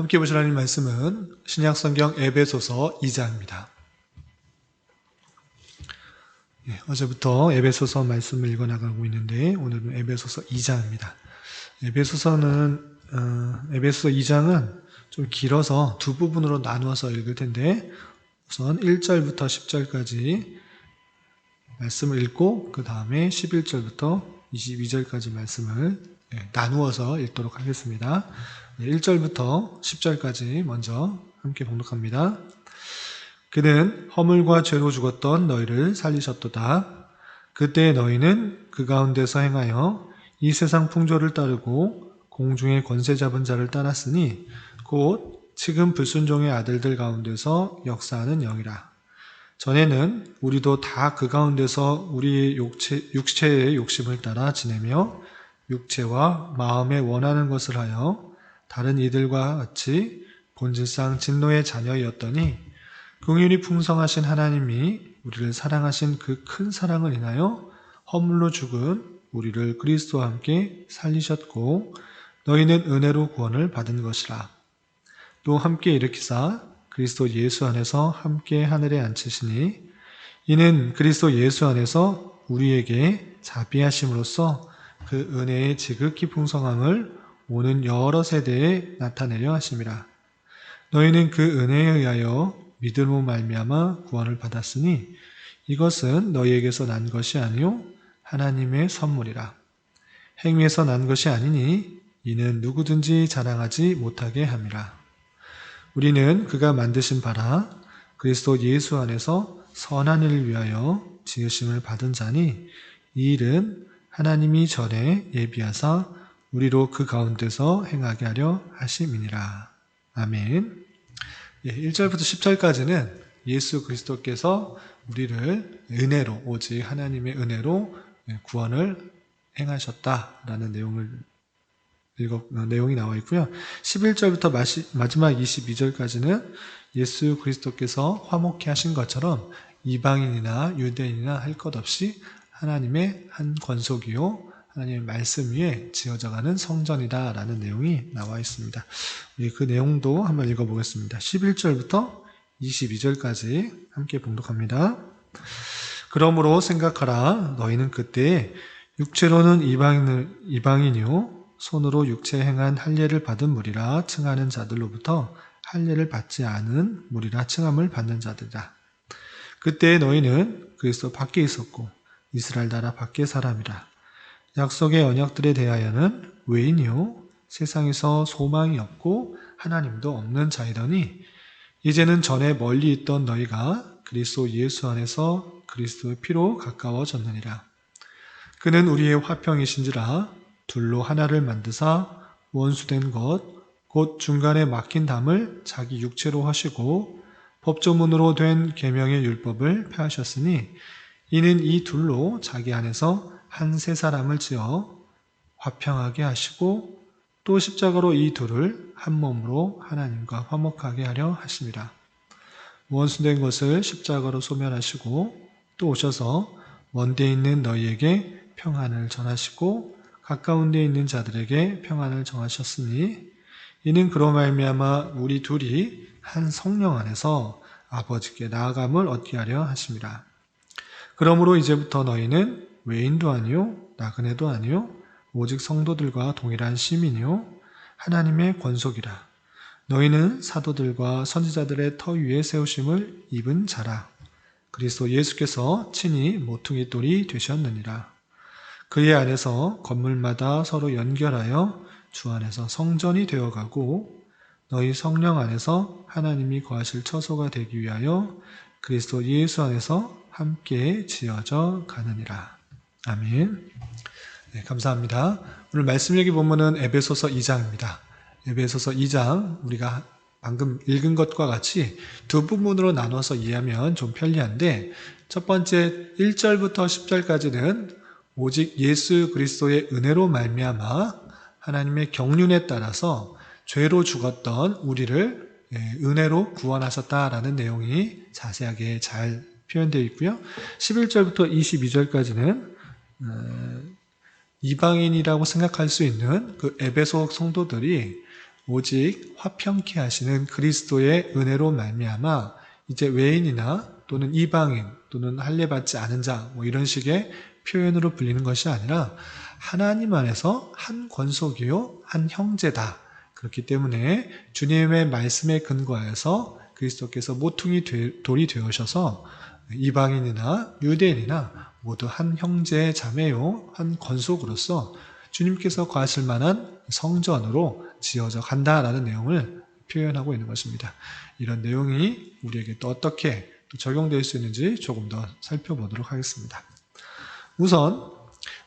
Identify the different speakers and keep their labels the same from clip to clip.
Speaker 1: 함께 보실 하나님 말씀은 신약성경 에베소서 2장입니다. 어제부터 에베소서 말씀을 읽어나가고 있는데 오늘은 에베소서 2장입니다. 에베소서 2장은 좀 길어서 두 부분으로 나누어서 읽을 텐데 우선 1절부터 10절까지 말씀을 읽고 그 다음에 11절부터 22절까지 말씀을 나누어서 읽도록 하겠습니다. 1절부터 10절까지 먼저 함께 봉독합니다. 그는 허물과 죄로 죽었던 너희를 살리셨도다. 그때 너희는 그 가운데서 행하여 이 세상 풍조를 따르고 공중의 권세 잡은 자를 따랐으니 곧 지금 불순종의 아들들 가운데서 역사하는 영이라. 전에는 우리도 다 그 가운데서 우리의 육체의 욕심을 따라 지내며 육체와 마음에 원하는 것을 하여 다른 이들과 같이 본질상 진노의 자녀였더니 긍휼이 풍성하신 하나님이 우리를 사랑하신 그 큰 사랑을 인하여 허물로 죽은 우리를 그리스도와 함께 살리셨고 너희는 은혜로 구원을 받은 것이라. 또 함께 일으키사 그리스도 예수 안에서 함께 하늘에 앉히시니 이는 그리스도 예수 안에서 우리에게 자비하심으로써 그 은혜의 지극히 풍성함을 오는 여러 세대에 나타내려 하심이라. 너희는 그 은혜에 의하여 믿음으로 말미암아 구원을 받았으니 이것은 너희에게서 난 것이 아니요 하나님의 선물이라. 행위에서 난 것이 아니니 이는 누구든지 자랑하지 못하게 함이라. 우리는 그가 만드신 바라 그리스도 예수 안에서 선한 일을 위하여 지으심을 받은 자니 이 일은 하나님이 전에 예비하사 우리로 그 가운데서 행하게 하려 하심이니라. 아멘. 1절부터 10절까지는 예수 그리스도께서 우리를 은혜로, 오직 하나님의 은혜로 구원을 행하셨다라는 내용이 나와 있고요. 11절부터 마지막 22절까지는 예수 그리스도께서 화목케 하신 것처럼 이방인이나 유대인이나 할 것 없이 하나님의 한 권속이요 하나님의 말씀 위에 지어져가는 성전이다라는 내용이 나와 있습니다. 그 내용도 한번 읽어보겠습니다. 11절부터 22절까지 함께 봉독합니다. 그러므로 생각하라. 너희는 그때 육체로는 이방인이요 손으로 육체 행한 할례를 받은 무리라 칭하는 자들로부터 할례를 받지 않은 무리라 칭함을 받는 자들이라. 그때 너희는 그리스도 밖에 있었고 이스라엘 나라 밖의 사람이라. 약속의 언약들에 대하여는 외인이요 세상에서 소망이 없고 하나님도 없는 자이더니 이제는 전에 멀리 있던 너희가 그리스도 예수 안에서 그리스도의 피로 가까워졌느니라. 그는 우리의 화평이신지라 둘로 하나를 만드사 원수된 것 곧 중간에 막힌 담을 자기 육체로 하시고 법조문으로 된 계명의 율법을 폐하셨으니 이는 이 둘로 자기 안에서 한 세 사람을 지어 화평하게 하시고 또 십자가로 이 둘을 한 몸으로 하나님과 화목하게 하려 하심이라. 원수된 것을 십자가로 소멸하시고 또 오셔서 먼데 있는 너희에게 평안을 전하시고 가까운 데 있는 자들에게 평안을 정하셨으니 이는 그로 말미암아 우리 둘이 한 성령 안에서 아버지께 나아감을 얻게 하려 하심이라. 그러므로 이제부터 너희는 외인도 아니요 나그네도 아니요 오직 성도들과 동일한 시민이요 하나님의 권속이라. 너희는 사도들과 선지자들의 터 위에 세우심을 입은 자라. 그리스도 예수께서 친히 모퉁이 돌이 되셨느니라. 그의 안에서 건물마다 서로 연결하여 주 안에서 성전이 되어가고 너희 성령 안에서 하나님이 거하실 처소가 되기 위하여 그리스도 예수 안에서 함께 지어져 가느니라. 아멘. 감사합니다. 오늘 말씀 여기 보면은 에베소서 2장입니다. 에베소서 2장 우리가 방금 읽은 것과 같이 두 부분으로 나눠서 이해하면 좀 편리한데 첫 번째 1절부터 10절까지는 오직 예수 그리스도의 은혜로 말미암아 하나님의 경륜에 따라서 죄로 죽었던 우리를 은혜로 구원하셨다라는 내용이 자세하게 잘 표현되어 있고요. 11절부터 22절까지는 이방인이라고 생각할 수 있는 그 에베소 성도들이 오직 화평케 하시는 그리스도의 은혜로 말미암아 이제 외인이나 또는 이방인 또는 할례받지 않은 자 이런 식의 표현으로 불리는 것이 아니라 하나님 안에서 한 권속이요 한 형제다. 그렇기 때문에 주님의 말씀에 근거하여서 그리스도께서 모퉁이 돌이 되어셔서 이방인이나 유대인이나 모두 한 형제 자매요 한 권속으로서 주님께서 거하실 만한 성전으로 지어져 간다라는 내용을 표현하고 있는 것입니다. 이런 내용이 우리에게 또 어떻게 또 적용될 수 있는지 조금 더 살펴보도록 하겠습니다. 우선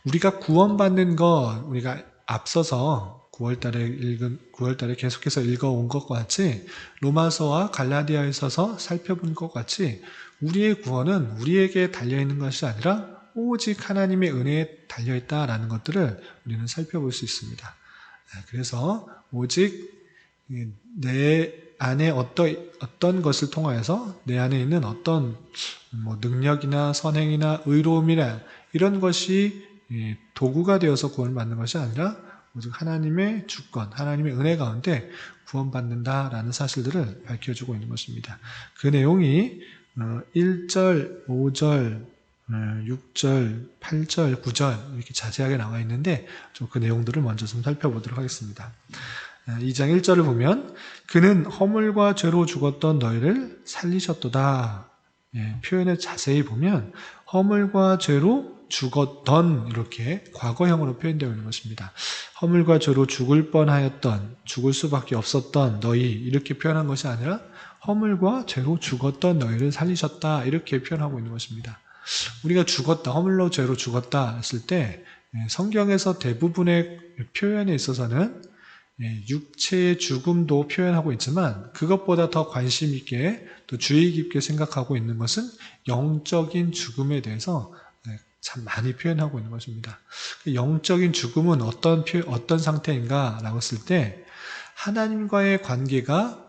Speaker 1: 우리가 구원받는 것, 우리가 앞서서 9월달에 계속해서 읽어온 것과 같이 로마서와 갈라디아에 있어서 살펴본 것 같이 우리의 구원은 우리에게 달려있는 것이 아니라 오직 하나님의 은혜에 달려있다라는 것들을 우리는 살펴볼 수 있습니다. 그래서 오직 내 안에 어떤 것을 통하여서 내 안에 있는 어떤 능력이나 선행이나 의로움이나 이런 것이 도구가 되어서 구원을 받는 것이 아니라 오직 하나님의 주권, 하나님의 은혜 가운데 구원받는다라는 사실들을 밝혀주고 있는 것입니다. 그 내용이 1절, 5절, 6절, 8절, 9절 이렇게 자세하게 나와 있는데 좀 그 내용들을 먼저 좀 살펴보도록 하겠습니다. 2장 1절을 보면 그는 허물과 죄로 죽었던 너희를 살리셨도다. 표현을 자세히 보면 허물과 죄로 죽었던 이렇게 과거형으로 표현되어 있는 것입니다. 허물과 죄로 죽을 뻔하였던, 죽을 수밖에 없었던 너희 이렇게 표현한 것이 아니라 허물과 죄로 죽었던 너희를 살리셨다 이렇게 표현하고 있는 것입니다. 우리가 죽었다, 허물로 죄로 죽었다 했을 때 성경에서 대부분의 표현에 있어서는 육체의 죽음도 표현하고 있지만 그것보다 더 관심 있게 또 주의 깊게 생각하고 있는 것은 영적인 죽음에 대해서 참 많이 표현하고 있는 것입니다. 영적인 죽음은 어떤 상태인가 라고 했을 때 하나님과의 관계가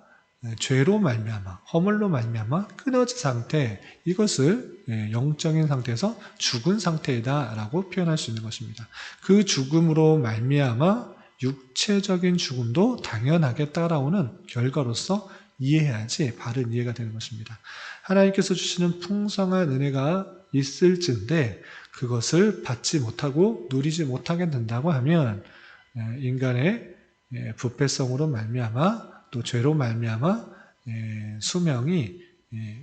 Speaker 1: 죄로 말미암아 허물로 말미암아 끊어진 상태 이것을 영적인 상태에서 죽은 상태이다라고 표현할 수 있는 것입니다. 그 죽음으로 말미암아 육체적인 죽음도 당연하게 따라오는 결과로서 이해해야지 바른 이해가 되는 것입니다. 하나님께서 주시는 풍성한 은혜가 있을진데 그것을 받지 못하고 누리지 못하게 된다고 하면 인간의 부패성으로 말미암아 또 죄로 말미암아 수명이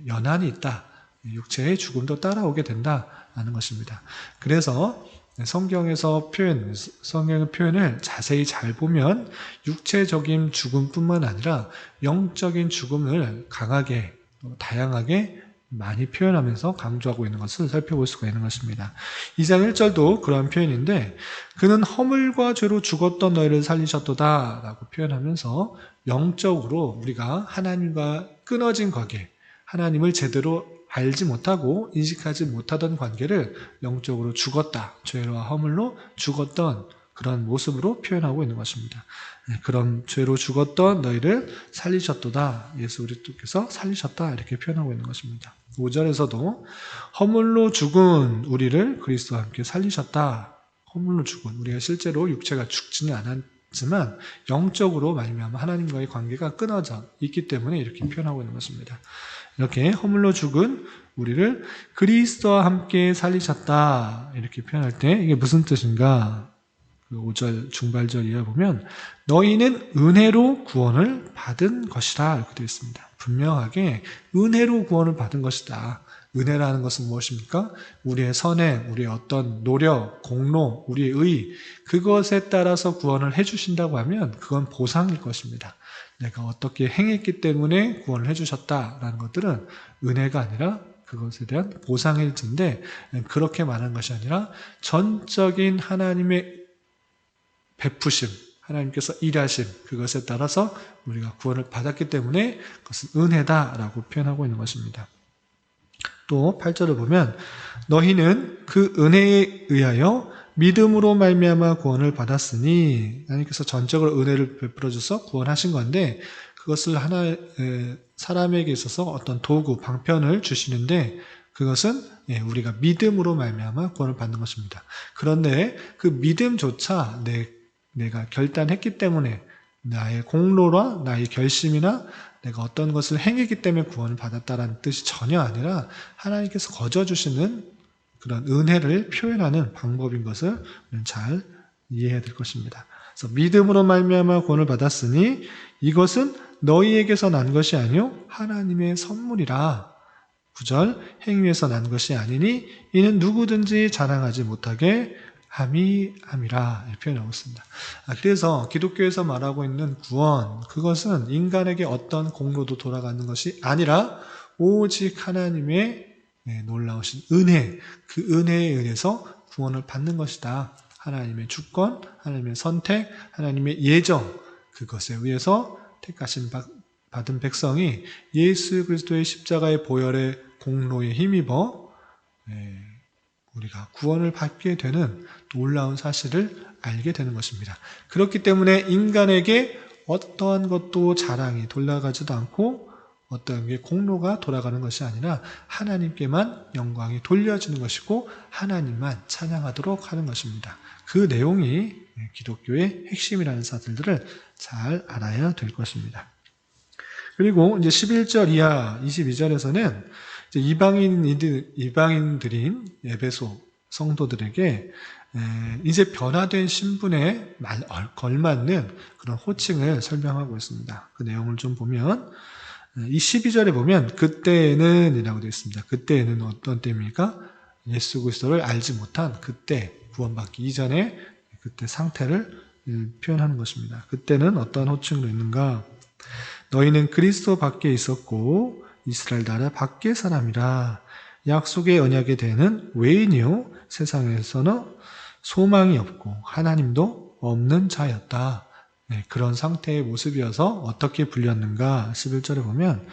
Speaker 1: 연한이 있다. 육체의 죽음도 따라오게 된다는 것입니다. 그래서 성경의 표현을 자세히 잘 보면 육체적인 죽음뿐만 아니라 영적인 죽음을 강하게 다양하게 많이 표현하면서 강조하고 있는 것을 살펴볼 수가 있는 것입니다. 2장 1절도 그러한 표현인데 그는 허물과 죄로 죽었던 너희를 살리셨도다 라고 표현하면서 영적으로 우리가 하나님과 끊어진 관계, 하나님을 제대로 알지 못하고 인식하지 못하던 관계를 영적으로 죽었다, 죄와 허물로 죽었던 그런 모습으로 표현하고 있는 것입니다. 그런 죄로 죽었던 너희를 살리셨도다. 예수 그리스도께서 살리셨다 이렇게 표현하고 있는 것입니다. 5절에서도 허물로 죽은 우리를 그리스도와 함께 살리셨다. 허물로 죽은 우리가 실제로 육체가 죽지는 않았지만 영적으로 말미암아 하나님과의 관계가 끊어져 있기 때문에 이렇게 표현하고 있는 것입니다. 이렇게 허물로 죽은 우리를 그리스도와 함께 살리셨다 이렇게 표현할 때 이게 무슨 뜻인가? 5절 중발절 이하 보면 너희는 은혜로 구원을 받은 것이다 이렇게 되어 있습니다. 분명하게 은혜로 구원을 받은 것이다. 은혜라는 것은 무엇입니까? 우리의 선행, 우리의 어떤 노력, 공로, 우리의 의 그것에 따라서 구원을 해주신다고 하면 그건 보상일 것입니다. 내가 어떻게 행했기 때문에 구원을 해주셨다라는 것들은 은혜가 아니라 그것에 대한 보상일진데 그렇게 말하는 것이 아니라 전적인 하나님의 베푸심, 하나님께서 일하심 그것에 따라서 우리가 구원을 받았기 때문에 그것은 은혜다라고 표현하고 있는 것입니다. 또 8절을 보면 너희는 그 은혜에 의하여 믿음으로 말미암아 구원을 받았으니 하나님께서 전적으로 은혜를 베풀어 줘서 구원하신 건데 그것을 사람에게 있어서 어떤 도구, 방편을 주시는데 그것은 우리가 믿음으로 말미암아 구원을 받는 것입니다. 그런데 그 믿음조차 내가 결단했기 때문에 나의 공로나 나의 결심이나 내가 어떤 것을 행했기 때문에 구원을 받았다라는 뜻이 전혀 아니라 하나님께서 거저 주시는 그런 은혜를 표현하는 방법인 것을 잘 이해해야 될 것입니다. 그래서 믿음으로 말미암아 구원을 받았으니 이것은 너희에게서 난 것이 아니요 하나님의 선물이라. 9절 행위에서 난 것이 아니니 이는 누구든지 자랑하지 못하게 함이라 표현하고 있습니다. 그래서 기독교에서 말하고 있는 구원, 그것은 인간에게 어떤 공로도 돌아가는 것이 아니라 오직 하나님의 놀라우신 은혜, 그 은혜에 의해서 구원을 받는 것이다. 하나님의 주권, 하나님의 선택, 하나님의 예정, 그것에 의해서 택하신 받은 백성이 예수 그리스도의 십자가의 보혈의 공로에 힘입어 우리가 구원을 받게 되는 놀라운 사실을 알게 되는 것입니다. 그렇기 때문에 인간에게 어떠한 것도 자랑이 돌아가지도 않고 어떤 게 공로가 돌아가는 것이 아니라 하나님께만 영광이 돌려지는 것이고 하나님만 찬양하도록 하는 것입니다. 그 내용이 기독교의 핵심이라는 사실들을 잘 알아야 될 것입니다. 그리고 이제 11절 이하 22절에서는 이방인들인 에베소 성도들에게 이제 변화된 신분에 걸맞는 그런 호칭을 설명하고 있습니다. 그 내용을 좀 보면 이 12절에 보면 그때는 이라고 되어 있습니다. 그때는 어떤 때입니까? 예수 그리스도를 알지 못한 그때, 구원받기 이전에 그때 상태를 표현하는 것입니다. 그때는 어떤 호칭으로 있는가? 너희는 그리스도 밖에 있었고 이스라엘 나라 밖의 사람이라. 약속의 언약에 대는 외인이요 세상에서는 소망이 없고 하나님도 없는 자였다. 그런 상태의 모습이어서 어떻게 불렸는가? 11절에 보면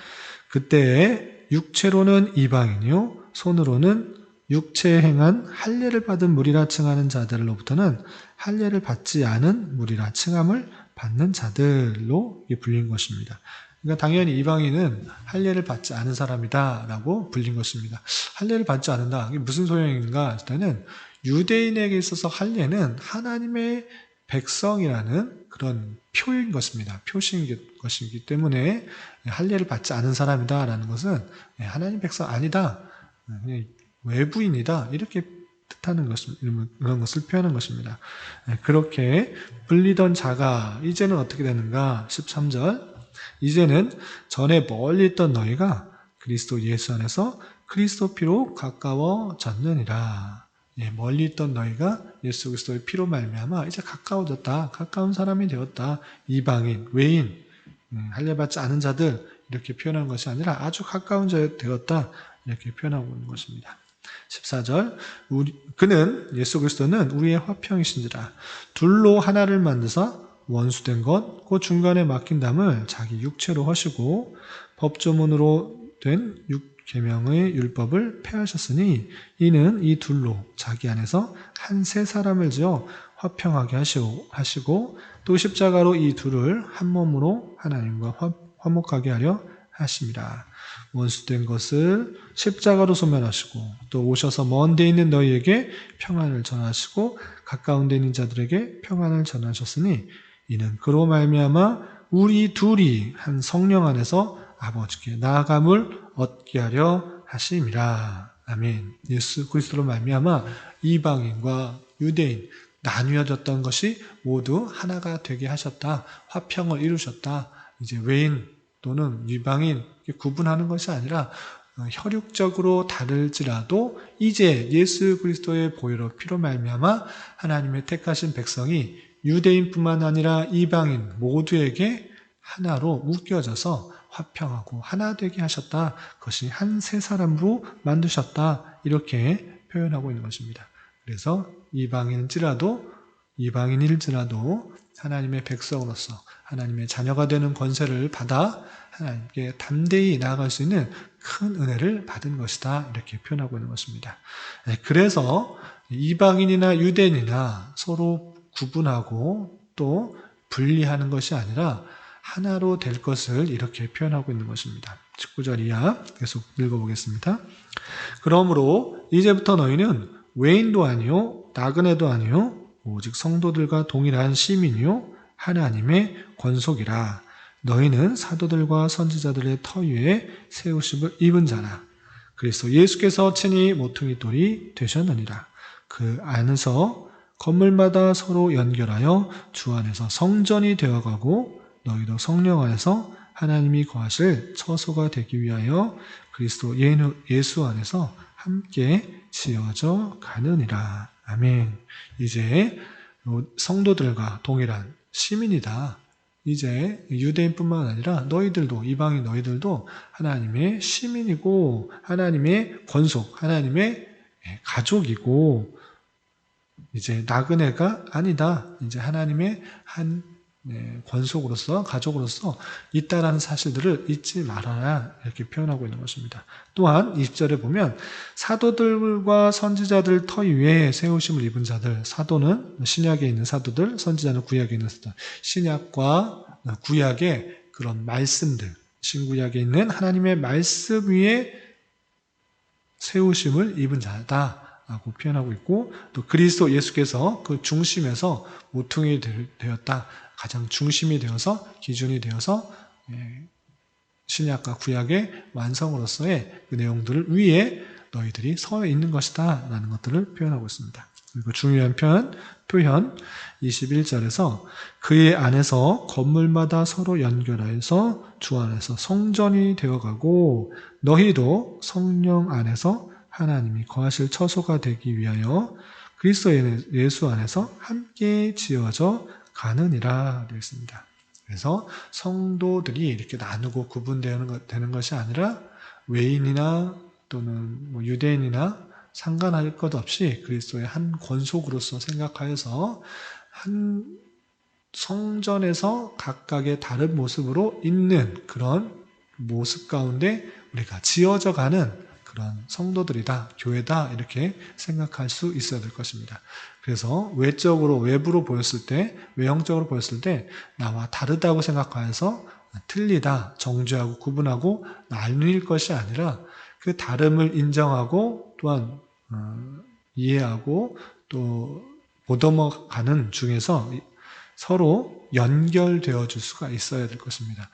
Speaker 1: 그때에 육체로는 이방인이요 손으로는 육체에 행한 할례를 받은 무리라 칭하는 자들로부터는 할례를 받지 않은 무리라 칭함을 받는 자들로 불린 것입니다. 그러니까 당연히 이방인은 할례를 받지 않은 사람이다라고 불린 것입니다. 할례를 받지 않는다. 이게 무슨 소용인가? 일단은 유대인에게 있어서 할례는 하나님의 백성이라는 그런 표인 것입니다. 표시인 것이기 때문에 할례를 받지 않은 사람이다라는 것은 하나님 백성 아니다. 그냥 외부인이다. 이렇게 뜻하는 것입니다. 그런 것을 표현한 것입니다. 그렇게 불리던 자가 이제는 어떻게 되는가? 13절 이제는 전에 멀리 있던 너희가 그리스도 예수 안에서 그리스도 피로 가까워졌느니라. 멀리 있던 너희가 예수 그리스도의 피로 말미암아 이제 가까워졌다. 가까운 사람이 되었다. 이방인, 외인, 할례 받지 않은 자들 이렇게 표현하는 것이 아니라 아주 가까운 자 되었다. 이렇게 표현하고 있는 것입니다. 14절 그는 예수 그리스도는 우리의 화평이신지라 둘로 하나를 만드사 원수된 것 그 중간에 막힌 담을 자기 육체로 하시고 법조문으로 된 계명의 율법을 폐하셨으니 이는 이 둘로 자기 안에서 한 세 사람을 지어 화평하게 하시고 또 십자가로 이 둘을 한 몸으로 하나님과 화목하게 하려 하심이라. 원수된 것을 십자가로 소멸하시고 또 오셔서 먼 데 있는 너희에게 평안을 전하시고 가까운 데 있는 자들에게 평안을 전하셨으니 이는 그로 말미암아 우리 둘이 한 성령 안에서 아버지께 나아감을 얻게 하려 하심이라. 아멘. 예수 그리스도로 말미암아 이방인과 유대인 나뉘어졌던 것이 모두 하나가 되게 하셨다. 화평을 이루셨다. 이제 외인 또는 이방인 구분하는 것이 아니라 혈육적으로 다를지라도 이제 예수 그리스도의 보혈로 피로 말미암아 하나님의 택하신 백성이 유대인뿐만 아니라 이방인 모두에게 하나로 묶여져서 화평하고 하나 되게 하셨다. 그것이 한 세 사람으로 만드셨다. 이렇게 표현하고 있는 것입니다. 그래서 이방인일지라도 하나님의 백성으로서 하나님의 자녀가 되는 권세를 받아 하나님께 담대히 나아갈 수 있는 큰 은혜를 받은 것이다. 이렇게 표현하고 있는 것입니다. 그래서 이방인이나 유대인이나 서로 구분하고 또 분리하는 것이 아니라 하나로 될 것을 이렇게 표현하고 있는 것입니다. 19절 이하 계속 읽어보겠습니다. 그러므로 이제부터 너희는 외인도 아니요 나그네도 아니요 오직 성도들과 동일한 시민이요 하나님의 권속이라. 너희는 사도들과 선지자들의 터 위에 세우심을 입은 자라. 그리스도 예수께서 친히 모퉁이 돌이 되셨느니라. 그 안에서 건물마다 서로 연결하여 주 안에서 성전이 되어가고 너희도 성령 안에서 하나님이 거하실 처소가 되기 위하여 그리스도 예수 안에서 함께 지어져 가느니라. 아멘. 이제 성도들과 동일한 시민이다. 이제 유대인뿐만 아니라 너희들도, 이방인 너희들도 하나님의 시민이고 하나님의 권속, 하나님의 가족이고, 이제 나그네가 아니다. 이제 하나님의 한 권속으로서, 가족으로서 있다라는 사실들을 잊지 말아라, 이렇게 표현하고 있는 것입니다. 또한 20절에 보면 사도들과 선지자들 터 위에 세우심을 입은 자들, 사도는 신약에 있는 사도들, 선지자는 구약에 있는 사도들, 신약과 구약의 그런 말씀들, 신구약에 있는 하나님의 말씀 위에 세우심을 입은 자다 라고 표현하고 있고, 또 그리스도 예수께서 그 중심에서 모퉁이 되었다, 가장 중심이 되어서, 기준이 되어서 신약과 구약의 완성으로서의 그 내용들을 위에 너희들이 서 있는 것이다 라는 것들을 표현하고 있습니다. 그리고 중요한 표현 21절에서 그의 안에서 건물마다 서로 연결하여서 주 안에서 성전이 되어가고 너희도 성령 안에서 하나님이 거하실 처소가 되기 위하여 그리스도 예수 안에서 함께 지어져 가느니라 되어 있습니다. 그래서 성도들이 이렇게 나누고 구분되는 것이 아니라 외인이나 또는 유대인이나 상관할 것 없이 그리스도의 한 권속으로서 생각하여서 한 성전에서 각각의 다른 모습으로 있는 그런 모습 가운데 우리가 지어져 가는 그런 성도들이다, 교회다, 이렇게 생각할 수 있어야 될 것입니다. 그래서 외부로 보였을 때, 외형적으로 보였을 때 나와 다르다고 생각하여서 틀리다, 정죄하고 구분하고 나뉠 것이 아니라 그 다름을 인정하고 또한 이해하고 또 보듬어가는 중에서 서로 연결되어 줄 수가 있어야 될 것입니다.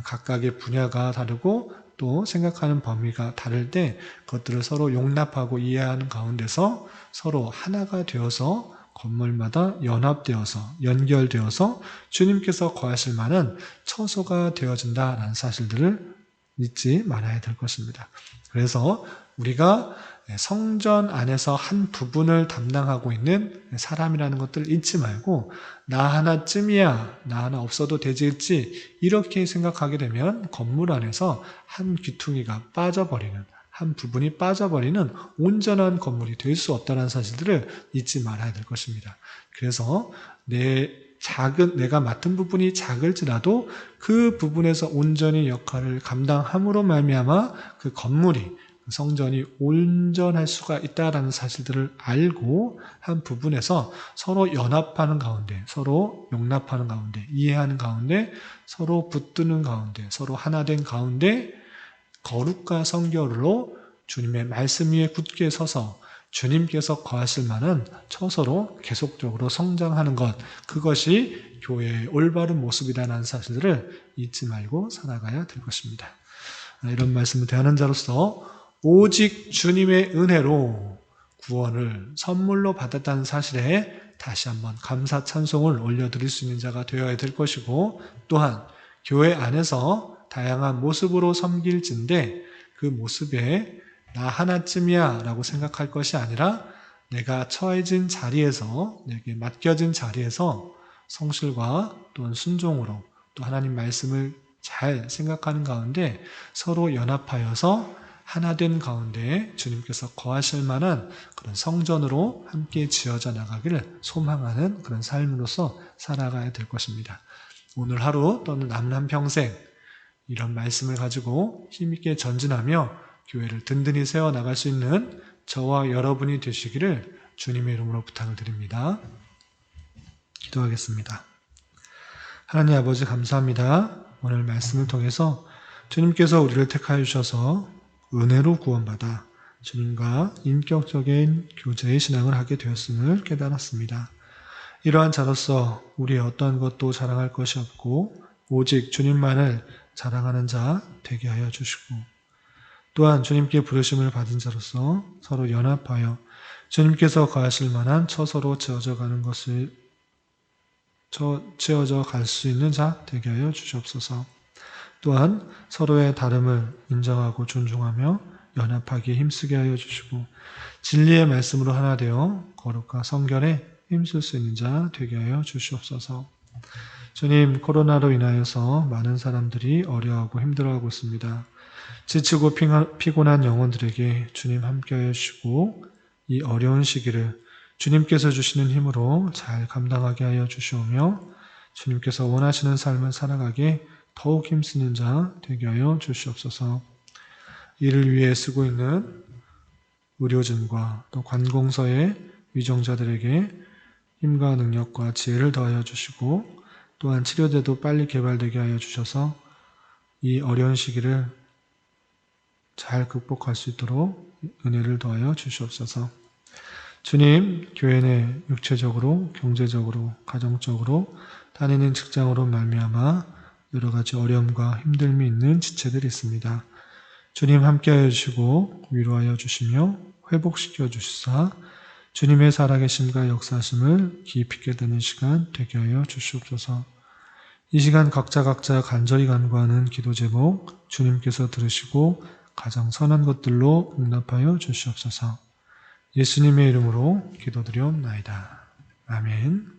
Speaker 1: 각각의 분야가 다르고 또 생각하는 범위가 다를 때 그것들을 서로 용납하고 이해하는 가운데서 서로 하나가 되어서 건물마다 연합되어서 연결되어서 주님께서 거하실 만한 처소가 되어진다라는 사실들을 잊지 말아야 될 것입니다. 그래서 우리가 성전 안에서 한 부분을 담당하고 있는 사람이라는 것들을 잊지 말고 나 하나쯤이야, 나 하나 없어도 되지 이렇게 생각하게 되면 건물 안에서 한 귀퉁이가 빠져버리는, 한 부분이 빠져버리는 온전한 건물이 될 수 없다는 사실들을 잊지 말아야 될 것입니다. 그래서 내가 맡은 부분이 작을지라도 그 부분에서 온전히 역할을 감당함으로 말미암아 그 건물이, 성전이 온전할 수가 있다는 사실들을 알고 한 부분에서 서로 연합하는 가운데, 서로 용납하는 가운데, 이해하는 가운데, 서로 붙드는 가운데, 서로 하나 된 가운데 거룩과 성결로 주님의 말씀 위에 굳게 서서 주님께서 거하실 만한 처소로 계속적으로 성장하는 것, 그것이 교회의 올바른 모습이라는 사실들을 잊지 말고 살아가야 될 것입니다. 이런 말씀을 대하는 자로서 오직 주님의 은혜로 구원을 선물로 받았다는 사실에 다시 한번 감사 찬송을 올려드릴 수 있는 자가 되어야 될 것이고, 또한 교회 안에서 다양한 모습으로 섬길진데 그 모습에 나 하나쯤이야 라고 생각할 것이 아니라 내가 처해진 자리에서, 내게 맡겨진 자리에서 성실과 또는 순종으로 또 하나님 말씀을 잘 생각하는 가운데 서로 연합하여서 하나된 가운데 주님께서 거하실 만한 그런 성전으로 함께 지어져 나가기를 소망하는 그런 삶으로서 살아가야 될 것입니다. 오늘 하루 또는 남은 한평생 이런 말씀을 가지고 힘있게 전진하며 교회를 든든히 세워나갈 수 있는 저와 여러분이 되시기를 주님의 이름으로 부탁을 드립니다. 기도하겠습니다. 하나님 아버지 감사합니다. 오늘 말씀을 통해서 주님께서 우리를 택하여 주셔서 은혜로 구원받아 주님과 인격적인 교제의 신앙을 하게 되었음을 깨달았습니다. 이러한 자로서 우리의 어떤 것도 자랑할 것이 없고 오직 주님만을 자랑하는 자 되게 하여 주시고 또한 주님께 부르심을 받은 자로서 서로 연합하여 주님께서 거하실 만한 처소로 채워져 갈 수 있는 자 되게 하여 주시옵소서. 또한 서로의 다름을 인정하고 존중하며 연합하기에 힘쓰게 하여 주시고 진리의 말씀으로 하나 되어 거룩과 성결에 힘쓸 수 있는 자 되게 하여 주시옵소서. 주님, 코로나로 인하여서 많은 사람들이 어려워하고 힘들어하고 있습니다. 지치고 피곤한 영혼들에게 주님 함께하여 주시고 이 어려운 시기를 주님께서 주시는 힘으로 잘 감당하게 하여 주시오며 주님께서 원하시는 삶을 살아가게 더욱 힘쓰는 자 되게 하여 주시옵소서. 이를 위해 쓰고 있는 의료진과 또 관공서의 위정자들에게 힘과 능력과 지혜를 더하여 주시고 또한 치료제도 빨리 개발되게 하여 주셔서 이 어려운 시기를 잘 극복할 수 있도록 은혜를 더하여 주시옵소서. 주님, 교회 내 육체적으로, 경제적으로, 가정적으로, 다니는 직장으로 말미암아 여러 가지 어려움과 힘듦이 있는 지체들이 있습니다. 주님 함께하여 주시고 위로하여 주시며 회복시켜 주시사 주님의 살아계심과 역사심을 깊이 깨닫는 시간 되게 하여 주시옵소서. 이 시간 각자 간절히 간구하는 기도 제목 주님께서 들으시고 가장 선한 것들로 응답하여 주시옵소서. 예수님의 이름으로 기도드리옵나이다. 아멘.